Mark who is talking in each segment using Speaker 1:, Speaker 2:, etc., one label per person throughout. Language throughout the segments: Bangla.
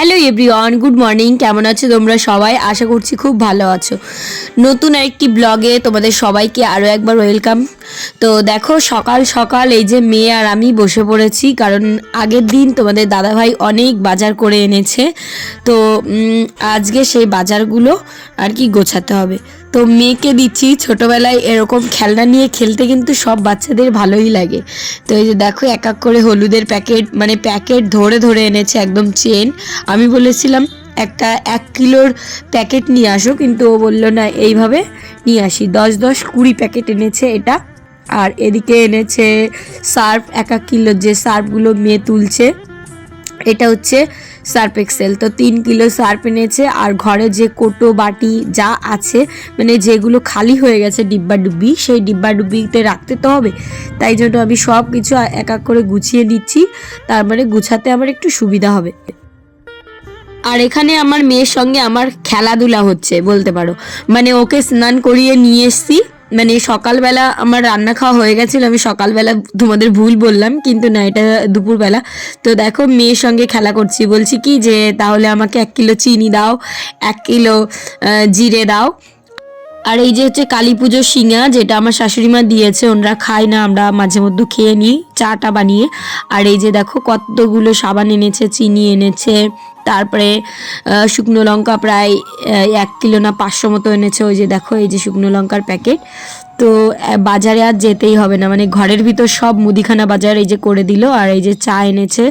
Speaker 1: Hello everyone, good morning. কেমন আছো তোমরা সবাই? আশা করছি খুব ভালো আছো। নতুন আরেকটি ব্লগে তোমাদের সবাইকে আরও একবার ওয়েলকাম। তো দেখো, সকাল সকাল এই যে মেয়ে আর আমি বসে পড়েছি, কারণ আগের দিন তোমাদের দাদাভাই অনেক বাজার করে এনেছে। তো আজকে সেই বাজারগুলো আর কি গোছাতে হবে। তো মেয়েকে দিচ্ছি। ছোটোবেলায় এরকম খেলনা নিয়ে খেলতে কিন্তু সব বাচ্চাদের ভালোই লাগে। তো এই যে দেখো, এক এক করে হলুদের প্যাকেট ধরে ধরে এনেছে, একদম চেন। আমি বলেছিলাম একটা 1 কিলোর প্যাকেট নিয়ে আসো, কিন্তু ও বললো না, এইভাবে নিয়ে আসি। 10-10-20 প্যাকেট এনেছে এটা। আর এদিকে এনেছে সার্ফ, 1 কিলোর যে সার্ফগুলো মেয়ে তুলছে, এটা হচ্ছে সার্ফ এক্সেল। তো 3 কিলো সার্ফ এনেছে। আর ঘরে যে কোটো বাটি যা আছে, মানে যেগুলো খালি হয়ে গেছে ডিব্বা ডুব্বি, সেই ডিব্বা ডুব্বিতে রাখতে তো হবে। তাই জন্য আমি সব কিছু এক এক করে গুছিয়ে দিচ্ছি, তার মানে গুছাতে আমার একটু সুবিধা হবে। আর এখানে আমার মেয়ের সঙ্গে আমার খেলাধুলা হচ্ছে বলতে পারো। মানে ওকে স্নান করিয়ে নিয়ে এসছি। মানে সকালবেলা আমার রান্না খাওয়া হয়ে গেছিলো, আমি সকালবেলা তোমাদের ভুল বললাম, কিন্তু না, এটা দুপুরবেলা। তো দেখো, মেয়ের সঙ্গে খেলা করছি। বলছি কি যে তাহলে আমাকে 1 কিলো চিনি দাও, 1 কিলো জিরে দাও। আর এই যে হচ্ছে কালী পুজোর সিঙা, যেটা আমার শাশুড়ি মা দিয়েছে। ওনারা খায় না, আমরা মাঝে মধ্যে খেয়ে নিই চাটা বানিয়ে। আর এই যে দেখো, কতগুলো সাবান এনেছে, চিনি এনেছে, তারপরে শুকনো লঙ্কা প্রায় 1 কিলো না 500 মতো এনেছে। ওই যে দেখো, এই যে শুকনো লঙ্কার প্যাকেট। তো বাজারে আর যেতেই হবে না, মানে ঘরের ভিতর সব মুদিখানা বাজার এই যে করে দিল। আর এই যে চা এনেছে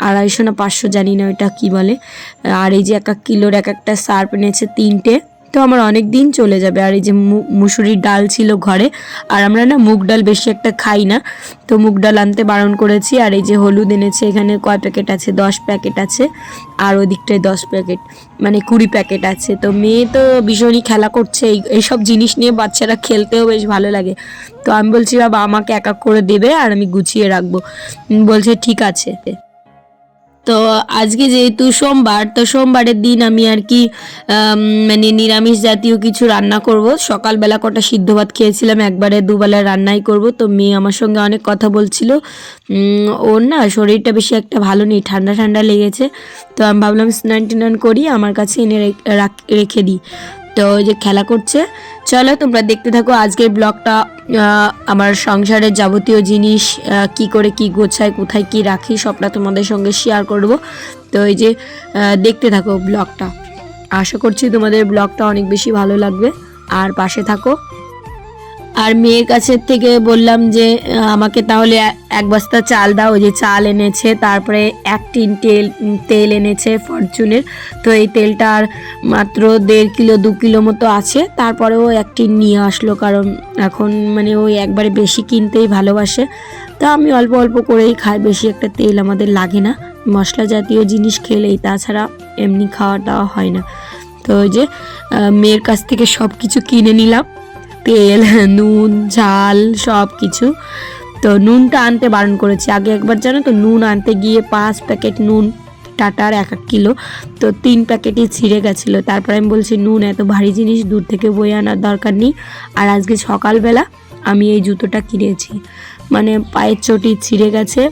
Speaker 1: 250 না 500, জানি না ওইটা কি বলে। আর এই যে 1 কিলোর একটা সার্ফ এনেছে 3টে। তো আমার অনেক দিন চলে যাবে। আর এই যে মুসুরির ডাল ছিল ঘরে, আর আমরা না মুগ ডাল বেশি একটা খাই না, তো মুগ ডাল আনতে বারণ করেছি। আর এই যে হলুদ এনেছে, এখানে কয় প্যাকেট আছে? 10 প্যাকেট আছে। আর ওই দিকটায় 10 প্যাকেট, মানে 20 প্যাকেট আছে। তো মেয়ে তো ভীষণই খেলা করছে এইসব জিনিস নিয়ে। বাচ্চারা খেলতেও বেশ ভালো লাগে। তো আমি বলছি, বাবা আমাকে এক এক করে দেবে আর আমি গুছিয়ে রাখবো। বলছে ঠিক আছে। তো আজকে যেহেতু সোমবার, তো সোমবারের দিন আমি আর কি মানে নিরামিষ জাতীয় কিছু রান্না করব। সকালবেলা কটা সিদ্ধ ভাত খেয়েছিলাম, একবারে দুবেলা রান্নাই করব। তো মেয়ে আমার সঙ্গে অনেক কথা বলছিল। ওর না শরীরটা বেশি একটা ভালো নেই, ঠান্ডা ঠান্ডা লেগেছে। তো আমি ভাবলাম স্নান টান করি, আমার কাছে এনে রেখে দিই। তো ওই যে খেলা করছে। চলো তোমরা দেখতে থাকো আজকের ব্লগটা। আমার সংসারের যাবতীয় জিনিস কি করে কি গোছায়, কোথায় কি রাখি, সবটা তোমাদের সঙ্গে শেয়ার করব। তো এই যে দেখতে থাকো ব্লগটা। আশা করছি তোমাদের ব্লগটা অনেক বেশি ভালো লাগবে, আর পাশে থাকো। আর মেয়ের কাছের থেকে বললাম যে আমাকে তাহলে 1 বস্তা চাল দাও। ওই যে চাল এনেছে, তারপরে 1 টিন তেল এনেছে ফরচুনের। তো এই তেলটা আর মাত্র 1.5 কিলো 2 কিলো মতো আছে। তারপরেও 1 টিন নিয়ে আসলো, কারণ এখন মানে ওই একবারে বেশি কিনতেই ভালোবাসে। তা আমি অল্প অল্প করেই খাই, বেশি একটা তেল আমাদের লাগে না মশলা জাতীয় জিনিস খেলেই, তাছাড়া এমনি খাওয়া দাওয়া হয় না। তো ওই যে মেয়ের কাছ থেকে সব কিছু কিনে নিলাম, তেল, নুন, ঝাল, সব কিছু। তো নুনটা আনতে বারণ করেছি আগে একবার, জানো তো, নুন আনতে গিয়ে 5 প্যাকেট নুন টাটার 1 কিলো, তো 3 প্যাকেটই ছিঁড়ে গেছিলো। তারপরে আমি বলছি নুন এত ভারী জিনিস দূর থেকে বয়ে আনার দরকার নেই। আর আজকে সকালবেলা আমি এই জুতোটা কিনেছি, মানে পায়ের চটি ছিঁড়ে গেছে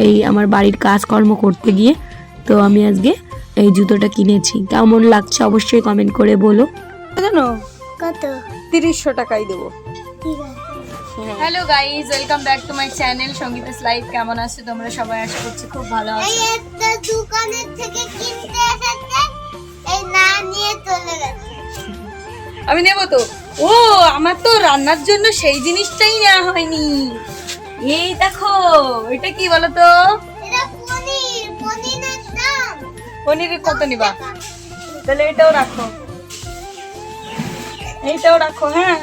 Speaker 1: এই আমার বাড়ির কাজকর্ম করতে গিয়ে। তো আমি আজকে এই জুতোটা কিনেছি। কেমন লাগছে অবশ্যই কমেন্ট করে বলো।
Speaker 2: জানো
Speaker 3: কত?
Speaker 2: 300 টাকাই দেবো।
Speaker 3: ঠিক আছে।
Speaker 1: Hello guys, welcome back to my channel Sangeeta's life. কেমন আছো তোমরা সবাই? আশা করছি খুব ভালো আছো।
Speaker 3: এই একটা দোকানের থেকে কিনতে এসেছে, এই না নিয়ে চলে গেছে।
Speaker 2: আমি নেবো তো। ও, আমার তো রান্নার জন্য সেই জিনিসটাই নেওয়া হয়নি। এই দেখো, এটা কি বলো তো?
Speaker 3: এটা পনির, পনিরের দাম
Speaker 2: পনিরের কত নিবা? তাহলে এটাও রাখো, এইটাও রাখো। হ্যাঁ,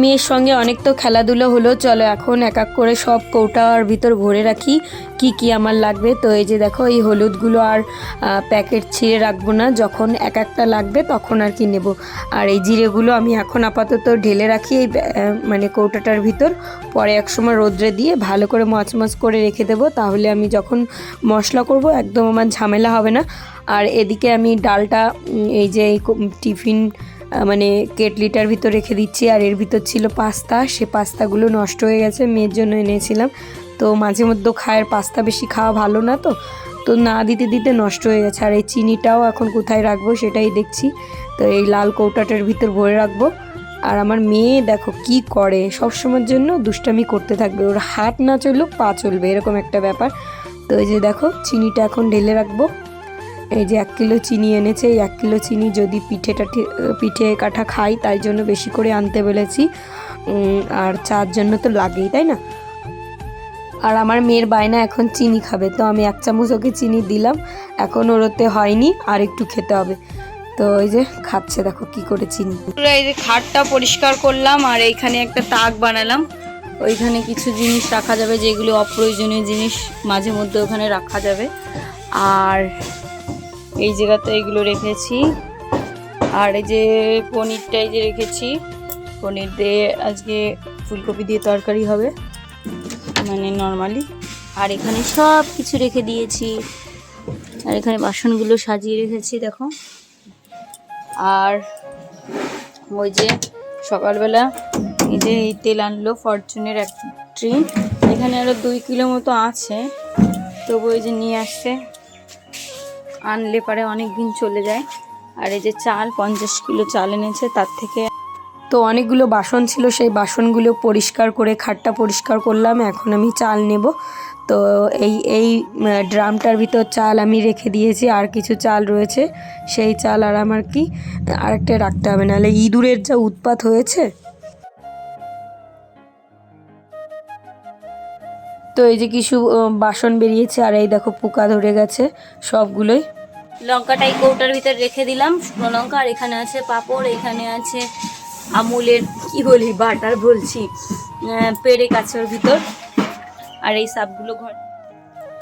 Speaker 1: মেয়ের সঙ্গে অনেক তো খেলাধুলো হলো। চলো এখন এক এক করে সব কৌটার ভিতর ভরে রাখি কি কি আমার লাগবে। তো এই যে দেখো, এই হলুদগুলো আর প্যাকেট ছিঁড়ে রাখবো না, যখন এক একটা লাগবে তখন আর কি নেব। আর এই জিরেগুলো আমি এখন আপাতত ঢেলে রাখি এই মানে কৌটাটার ভিতর, পরে একসময় রোদ্রে দিয়ে ভালো করে মচমচ করে রেখে দেবো, তাহলে আমি যখন মশলা করব একদম আমার ঝামেলা হবে না। আর এদিকে আমি ডালটা এই যে এই টিফিন মানে কেটলিটার ভিতর রেখে দিচ্ছি। আর এর ভিতর ছিল পাস্তা, সে পাস্তাগুলো নষ্ট হয়ে গেছে, মেয়ের জন্য এনেছিলাম। তো মাঝে মধ্যে খায়ের পাস্তা বেশি খাওয়া ভালো না, তো তো না দিতে দিতে নষ্ট হয়ে গেছে। আর এই চিনিটাও এখন কোথায় রাখবো সেটাই দেখছি। তো এই লাল কৌটাটার ভিতর ভরে রাখবো। আর আমার মেয়ে দেখো কি করে, সবসময়ের জন্য দুষ্টামি করতে থাকবে, ওর হাত না চলুক পা চলবে, এরকম একটা ব্যাপার। তো এই যে দেখো চিনিটা এখন ঢেলে রাখবো। এই যে 1 কিলো চিনি এনেছে, এই 1 কিলো চিনি যদি পিঠে কাঠা খাই তাই জন্য বেশি করে আনতে বলেছি। আর চার জন্য তো লাগেই, তাই না? আর আমার মেয়ের বায়না এখন চিনি খাবে, তো আমি 1 চামচ ওকে চিনি দিলাম। এখন ওরতে হয়নি, আর একটু খেতে হবে। তো ওই যে খাচ্ছে, দেখো কি করে চিনি।
Speaker 2: এই যে খাটটা পরিষ্কার করলাম, আর এইখানে একটা তাক বানালাম। ওইখানে কিছু জিনিস রাখা যাবে, যেগুলো অপ্রয়োজনীয় জিনিস মাঝে মধ্যে ওখানে রাখা যাবে। আর এই জায়গাতে এগুলো রেখেছি। আর এই যে পনিরটা এই যে রেখেছি, পনির দিয়ে আজকে ফুলকপি দিয়ে তরকারি হবে, মানে নর্মালি। আর এখানে সব কিছু রেখে দিয়েছি। আর এখানে বাসনগুলো সাজিয়ে রেখেছি দেখো। আর ওই যে সকালবেলা এই যে এই তেল আনলো ফরচুনের এক ট্রি, এখানে আরও 2 কিলো মতো আছে, তবু ওই যে নিয়ে আসছে, আনলে পারে অনেক দিন চলে যায়। আর এই যে চাল 50 কিলো চাল এনেছে, তার থেকে
Speaker 1: তো অনেকগুলো বাসন ছিল, সেই বাসনগুলো পরিষ্কার করে খাটটা পরিষ্কার করলাম। এখন আমি চাল নেব। তো এই ড্রামটার ভিতর চাল আমি রেখে দিয়েছি, আর কিছু চাল রয়েছে, সেই চাল আর আমার কি আরেকটা রাখতে হবে, নাহলে ইঁদুরের যা উৎপাত হয়েছে। তো এই যে কিছু বাসন বেরিয়েছে, আর এই দেখো পোকা ধরে গেছে সবগুলোই।
Speaker 2: লঙ্কাটা এই কৌটার ভিতর রেখে দিলাম, শুকনো লঙ্কা। আর এখানে আছে পাঁপড়, এখানে আছে আমুলের কি বলি বাটার বলছি, পেড়ে কাছের ভিতর। আর এই সাবগুলো ঘর।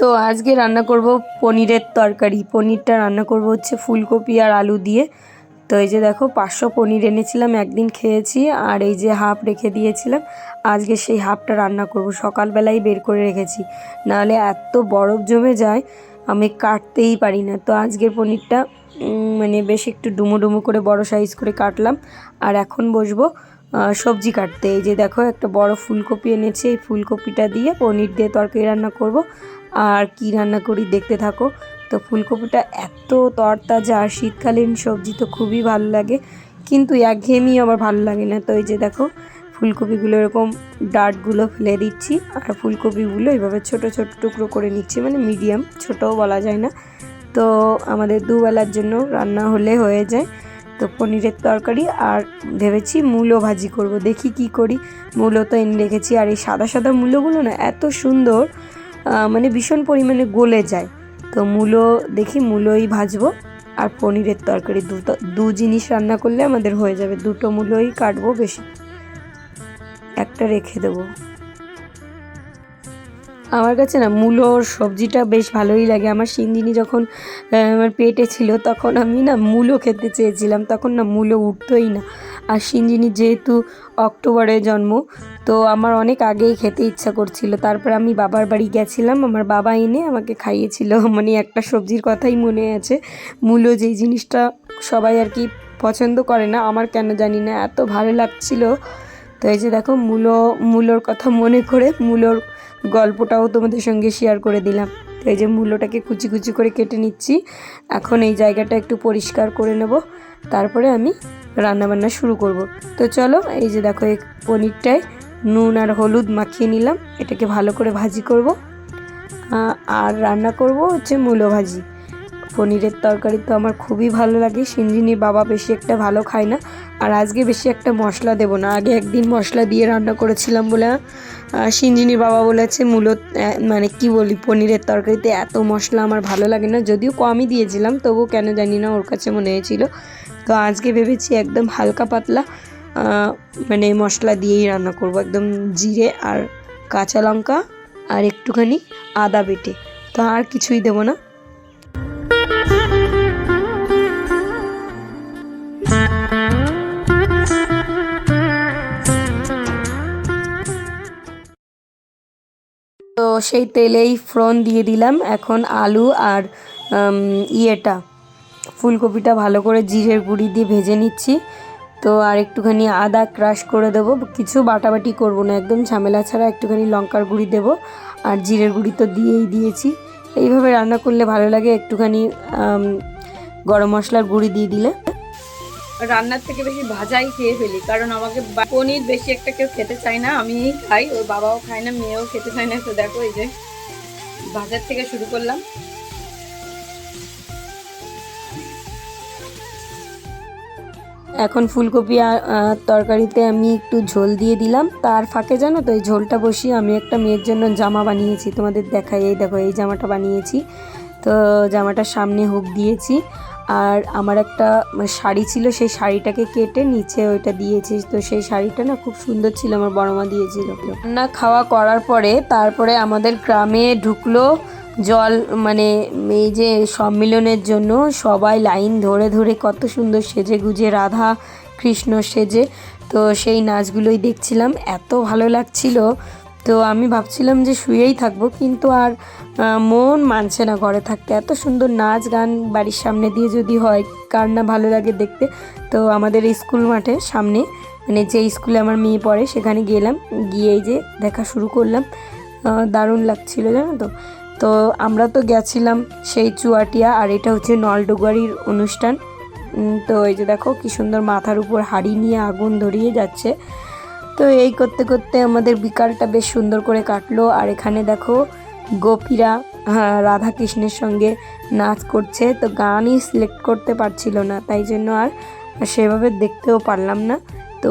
Speaker 1: তো আজকে রান্না করব পনিরের তরকারি। পনিরটা রান্না করব হচ্ছে ফুলকপি আর আলু দিয়ে। তো এই যে দেখো 500 পনির এনেছিলাম, একদিন খেয়েছি, আর এই যে হাফ রেখে দিয়েছিলাম, আজকে সেই হাফটা রান্না করব। সকালবেলাই বের করে রেখেছি, নাহলে এত বরফ জমে যায় আমি কাটতেই পারি না। তো আজকের পনিরটা মানে বেশ একটু ডুমো ডুমো করে বড় সাইজ করে কাটলাম। আর এখন বসবো সবজি কাটতে। এই যে দেখো একটা বড় ফুলকপি এনেছি, এই ফুলকপিটা দিয়ে পনির দিয়ে তরকারি রান্না করব। আর কি রান্না করি দেখতে থাকো। তো ফুলকপিটা এত তরতাজা, আর শীতকালীন সবজি তো খুবই ভালো লাগে, কিন্তু একঘেয়েমি আমার ভালো লাগে না। তো এই যে দেখো ফুলকপিগুলো এরকম ডাঁটগুলো ফেলে দিচ্ছি, আর ফুলকপিগুলো এইভাবে ছোট ছোট টুকরো করে নিচ্ছি, মানে মিডিয়াম, ছোটও বলা যায় না। তো আমাদের দুবেলার জন্য রান্না হলে হয়ে যায়। তো পনিরের তরকারি, আর ভেবেছি মূলো ভাজি করব, দেখি কি করি। মূলো তো এনে রেখেছি, আর এই সাদা সাদা মূলোগুলো না এত সুন্দর, মানে ভীষণ পরিমাণে গলে যায়। তো মূলো দেখি মূলোই ভাজবো, আর পনিরের তরকারি, দু জিনিস রান্না করলে আমাদের হয়ে যাবে। 2টো মূলোই কাটবো, বেশি একটা রেখে দেবো। আমার কাছে না মূলোর সবজিটা বেশ ভালোই লাগে। আমার সিনজিনি যখন আমার পেটে ছিল তখন আমি না মূলো খেতে চেয়েছিলাম, তখন না মূলো উঠতোই না। আর সিনজিনি যেহেতু অক্টোবরে জন্ম, তো আমার অনেক আগেই খেতে ইচ্ছা করছিল। তারপর আমি বাবার বাড়ি গেছিলাম, আমার বাবা এনে আমাকে খাইয়েছিল। মানে একটা সবজির কথাই মনে আছে, মূলো, যেই জিনিসটা সবাই আর কি পছন্দ করে না, আমার কেন জানি না এত ভালো লাগছিল। তো এই যে দেখো মূলোর কথা মনে করে মূলোর গল্পটাও তোমাদের সঙ্গে শেয়ার করে দিলাম। তো এই যে মূলোটাকে কুচি কুচি করে কেটে নিচ্ছি। এখন এই জায়গাটা একটু পরিষ্কার করে নেব, তারপরে আমি রান্নাবান্না শুরু করব। তো চলো, এই যে দেখো এই পনিরটায় নুন আর হলুদ মাখিয়ে নিলাম, এটাকে ভালো করে ভাজি করব। আর রান্না করব হচ্ছে মূলো ভাজি। পনিরের তরকারি তো আমার খুবই ভালো লাগে। সিনজিনির বাবা বেশি একটা ভালো খায় না, আর আজকে বেশি একটা মশলা দেব না। আগে একদিন মশলা দিয়ে রান্না করেছিলাম বলে সিনজিনির বাবা বলেছে মূলো, মানে কি বলি, পনিরের তরকারিতে এত মশলা আমার ভালো লাগে না। যদিও কমই দিয়েছিলাম, তবু কেন জানি না ওর কাছে মনে হয়েছিল। তো আজকে ভেবেছি একদম হালকা পাতলা মানে মশলা দিয়েই রান্না করব, একদম জিরে আর কাঁচা লঙ্কা আর একটুখানি আদা বেটে, তো আর কিছুই দেবো না। তো সেই তেলেই ফোড়ন দিয়ে দিলাম। এখন আলু আর ফুলকপিটা ভালো করে জিরের গুঁড়ি দিয়ে ভেজে নিচ্ছি। তো আর একটুখানি আদা ক্রাশ করে দেবো, কিছু বাটাবাটি করব না, একদম ঝামেলা ছাড়া একটুখানি লঙ্কার গুঁড়ি দেবো, আর জিরের গুঁড়ি তো দিয়েই দিয়েছি। এইভাবে রান্না করলে ভালো লাগে, একটুখানি গরম মশলার গুঁড়ি দিয়ে দিলে।
Speaker 2: রান্নার থেকে বেশি ভাজাই খেয়ে ফেলি, কারণ আমাকে পনির বেশি একটা কেউ খেতে চায় না, আমিই খাই, ওর বাবাও খায় না, মেয়েও খেতে চায় না। তো দেখো এই যে ভাজার থেকে শুরু করলাম।
Speaker 1: এখন ফুলকপি তরকারিতে আমি একটু ঝোল দিয়ে দিলাম। তার ফাঁকে জানো তো, এই ঝোলটা বসিয়ে আমি একটা মেয়ের জন্য জামা বানিয়েছি, তোমাদের দেখাই। এই দেখো এই জামাটা বানিয়েছি। তো জামাটার সামনে হুক দিয়েছি, আর আমার একটা শাড়ি ছিল, সেই শাড়িটাকে কেটে নিচে ওইটা দিয়েছি। তো সেই শাড়িটা না খুব সুন্দর ছিল, আমার বড় মা দিয়েছিল। রান্না খাওয়া করার পরে তারপরে আমাদের গ্রামে ঢুকলো জল, মানে এই যে সম্মিলনের জন্য সবাই লাইন ধরে ধরে কত সুন্দর সেজে গুজে রাধা কৃষ্ণ সেজে, তো সেই নাচগুলোই দেখছিলাম, এত ভালো লাগছিল। তো আমি ভাবছিলাম যে শুয়েই থাকবো, কিন্তু আর মন মানছে না ঘরে থাকতে। এত সুন্দর নাচ গান বাড়ির সামনে দিয়ে যদি হয়, কার না ভালো লাগে দেখতে। তো আমাদের স্কুল মাঠে সামনে, মানে যে স্কুলে আমার মেয়ে পড়ে সেখানে গেলাম, গিয়ে এই যে দেখা শুরু করলাম। দারুণ লাগছিল জানো তো। তো আমরা তো গেছিলাম সেই চুয়াটিয়া, আর এটা হচ্ছে নলডুগারির অনুষ্ঠান। তো এই যে দেখো কি সুন্দর মাথার উপর হাঁড়ি নিয়ে আগুন ধরিয়ে যাচ্ছে। তো এই করতে করতে আমাদের বিকালটা বেশ সুন্দর করে কাটলো। আর এখানে দেখো গোপীরা রাধা কৃষ্ণের সঙ্গে নাচ করছে। তো গানই সিলেক্ট করতে পারছিল না, তাই জন্য আর সেভাবে দেখতেও পারলাম না, তো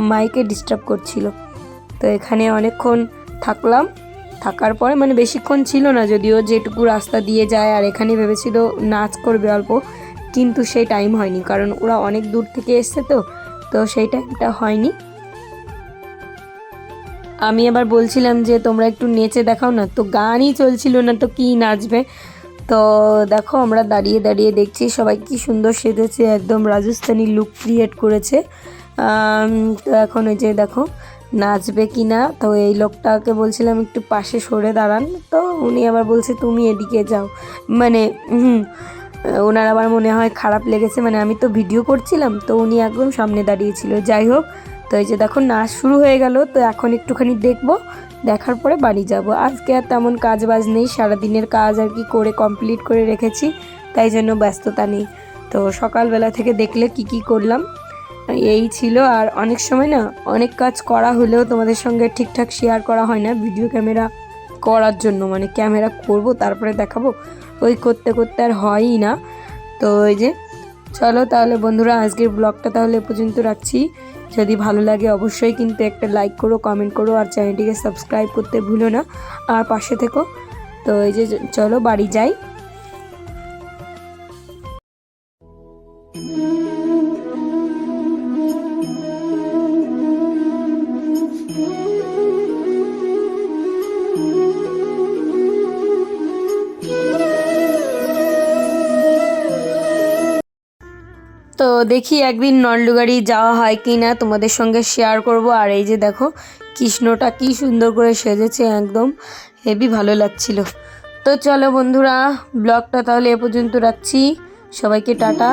Speaker 1: মাইকে ডিস্টার্ব করছিল। তো এখানে অনেকক্ষণ থাকলাম, থাকার পরে মানে বেশিক্ষণ ছিল না যদিও, যেটুকু রাস্তা দিয়ে যায়। আর এখানে ভেবেছিল নাচ করবে অল্প, কিন্তু সেই টাইম হয়নি, কারণ ওরা অনেক দূর থেকে এসছে, তো সেই টাইমটা হয়নি। আমি আবার বলছিলাম যে তোমরা একটু নেচে দেখাও না, তো গানই চলছিল না, তো কি নাচবে। তো দেখো আমরা দাঁড়িয়ে দাঁড়িয়ে দেখছি সবাই কি সুন্দর সেজেছে, একদম রাজস্থানি লুক ক্রিয়েট করেছে। তো এখন ওই যে দেখো নাচবে কি না। তো এই লোকটাকে বলছিলাম একটু পাশে সরে দাঁড়ান, তো উনি আবার বলছে তুমি এদিকে যাও, মানে ওনার আবার মনে হয় খারাপ লেগেছে, মানে আমি তো ভিডিও করছিলাম, তো উনি একদম সামনে দাঁড়িয়েছিল। যাই হোক, তো এই যে দেখো নাচ শুরু হয়ে গেল। তো এখন একটুখানি দেখবো, দেখার পরে বাড়ি যাব। আজকে আর তেমন কাজ বাজ নেই, সারাদিনের কাজ আর কি করে কমপ্লিট করে রেখেছি, তাই জন্য ব্যস্ততা নেই। তো সকালবেলা থেকে দেখলে কি করলাম এই ছিল। আর অনেক সময় না অনেক কাজ করা হলেও তোমাদের সঙ্গে ঠিকঠাক শেয়ার করা হয় না, ভিডিও ক্যামেরা করার জন্য, মানে ক্যামেরা করব তারপরে দেখাবো, ওই করতে করতে আর হয়ই না। তো ওই যে চলো তাহলে বন্ধুরা, আজকের ব্লগটা তাহলে এ পর্যন্ত রাখছি। যদি ভালো লাগে অবশ্যই কিন্তু একটা লাইক করো, কমেন্ট করো, আর চ্যানেলটিকে সাবস্ক্রাইব করতে ভুলো না, আর পাশে থেকো। তো এই যে চলো বাড়ি যাই। তো দেখি একদিন নলডুগারি যাওয়া হয় কি না, তোমাদের সঙ্গে শেয়ার করব। আর এই যে দেখো কৃষ্ণটা কি সুন্দর করে সেজেছে, একদম হেভি ভালো লাগছিল। তো চলো বন্ধুরা, ব্লগটা তাহলে এ পর্যন্ত রাখছি, সবাইকে টাটা।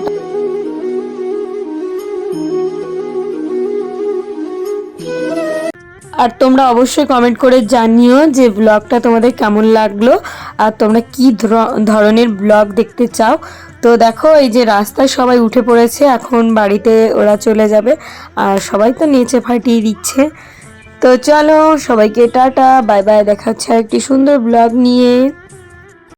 Speaker 1: আর তোমরা অবশ্যই কমেন্ট করে জানিও যে ব্লগটা তোমাদের কেমন লাগলো, আর তোমরা কি ধরনের ব্লগ দেখতে চাও। তো দেখো এই যে রাস্তায় সবাই উঠে পড়েছে, এখন বাড়িতে ওরা চলে যাবে, আর সবাই তো নেচে ফাটিয়ে দিচ্ছে। তো চলো সবাইকে টাটা, বাই বাই, দেখা হচ্ছে একটি সুন্দর ব্লগ নিয়ে।